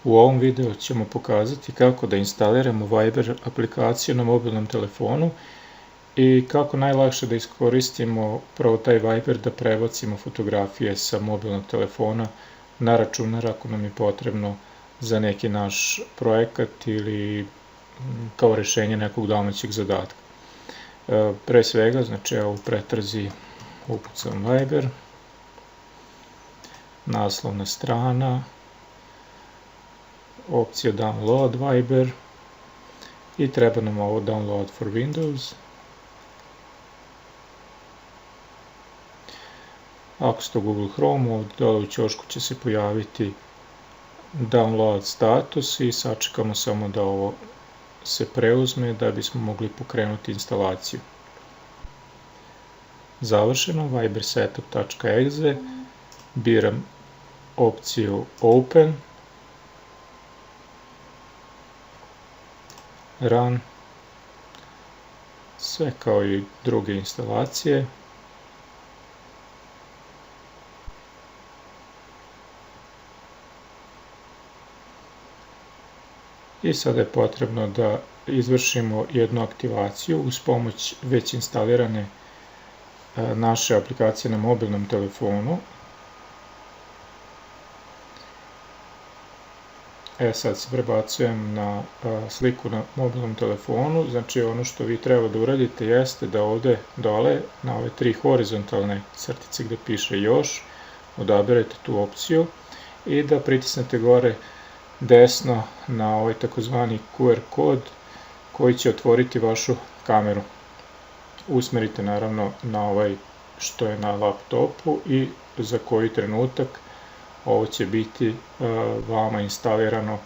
U ovom videu ćemo pokazati kako da instaliramo Viber aplikaciju na mobilnom telefonu i kako najlakše da iskoristimo upravo taj Viber da prebacimo fotografije sa mobilnog telefona na računar ako nam je potrebno za neki naš projekat ili kao rešenje nekog domaćeg zadatka. Pre svega, znači evo u pretrazi ukucam Viber, naslovna strana, opcija Download Viber i treba nam ovo Download for Windows. Ako ste u Google Chrome, ovdje dole u ćošku će se pojaviti Download status i sačekamo samo da ovo se preuzme da bismo mogli pokrenuti instalaciju. Završeno, Viber setup.exe, biram opciju Open, Run, sve kao i druge instalacije. I sada je potrebno da izvršimo jednu aktivaciju uz pomoć već instalirane naše aplikacije na mobilnom telefonu. Sad se prebacujem na sliku na mobilnom telefonu, znači ono što vi treba da uradite jeste da ovde dole na ove tri horizontalne crtice gde piše još, odaberete tu opciju i da pritisnete gore desno na ovaj takozvani QR kod koji će otvoriti vašu kameru. Usmerite naravno na ovaj što je na laptopu i za koji trenutak ovo će biti vama instalirano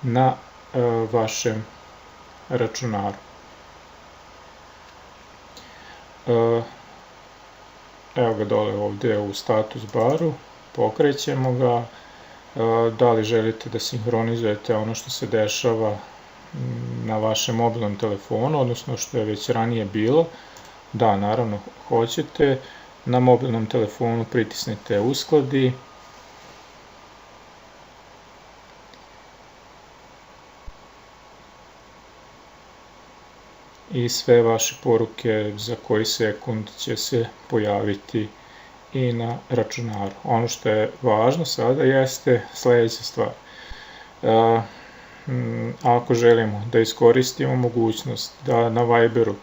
na vašem računaru. Evo ga dole ovdje u status baru, pokrećemo ga. Da li želite da sinhronizujete ono što se dešava na vašem mobilnom telefonu, odnosno što je već ranije bilo? Da, naravno hoćete. Na mobilnom telefonu pritisnete uskladi. I sve vaše poruke za koji sekund će se pojaviti i na računaru. Ono što je važno sada jeste sljedeća stvar. Ako želimo da iskoristimo mogućnost da na Viberu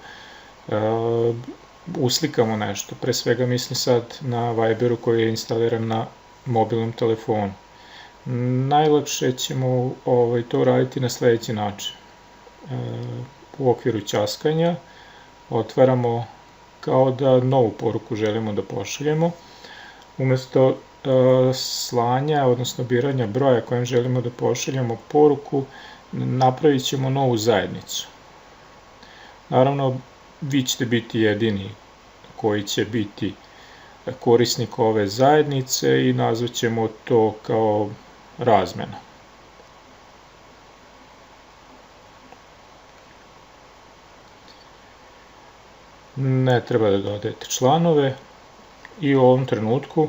uslikamo nešto, pre svega mislim sad na Viberu koji je instaliran na mobilnom telefonu, najlakše ćemo to uraditi na sljedeći način. U okviru ćaskanja otvaramo kao da novu poruku želimo da pošaljemo. Umesto slanja, odnosno biranja broja kojem želimo da pošaljemo poruku, napravit ćemo novu zajednicu. Naravno, vi ćete biti jedini koji će biti korisnik ove zajednice i nazvat ćemo to kao razmena. Ne treba da dodajete članove i u ovom trenutku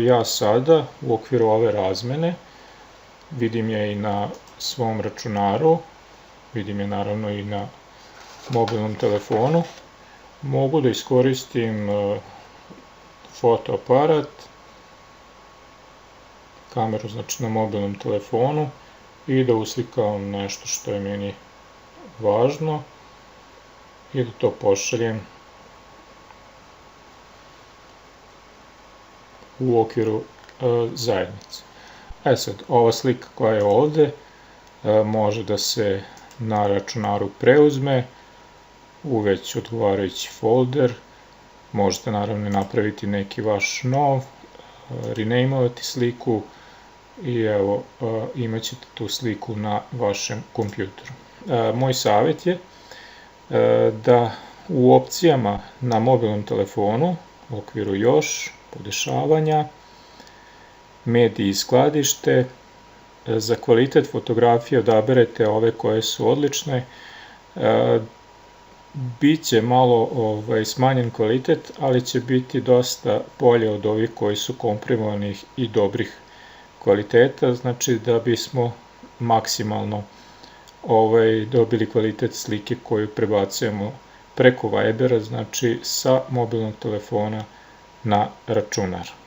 ja sada u okviru ove razmene, vidim je i na svom računaru, vidim je naravno i na mobilnom telefonu, mogu da iskoristim fotoaparat, kameru znači na mobilnom telefonu i da uslikam nešto što je meni važno i da to pošaljem u okviru zajednice. Sad, ova slika koja je ovde može da se na računaru preuzme u već odgovarajući folder. Možete naravno napraviti neki vaš nov, renamevati sliku i evo imat ćete tu sliku na vašem kompjuteru. Moj savjet je da u opcijama na mobilnom telefonu u okviru još, podešavanja, mediji i skladište, za kvalitet fotografije odaberete ove koje su odlične. Biće malo smanjen kvalitet, ali će biti dosta bolje od ovih koji su komprimovanih i dobrih kvaliteta, znači da bismo maksimalno dobili kvalitet slike koju prebacujemo preko Vibera, znači sa mobilnog telefona na računar.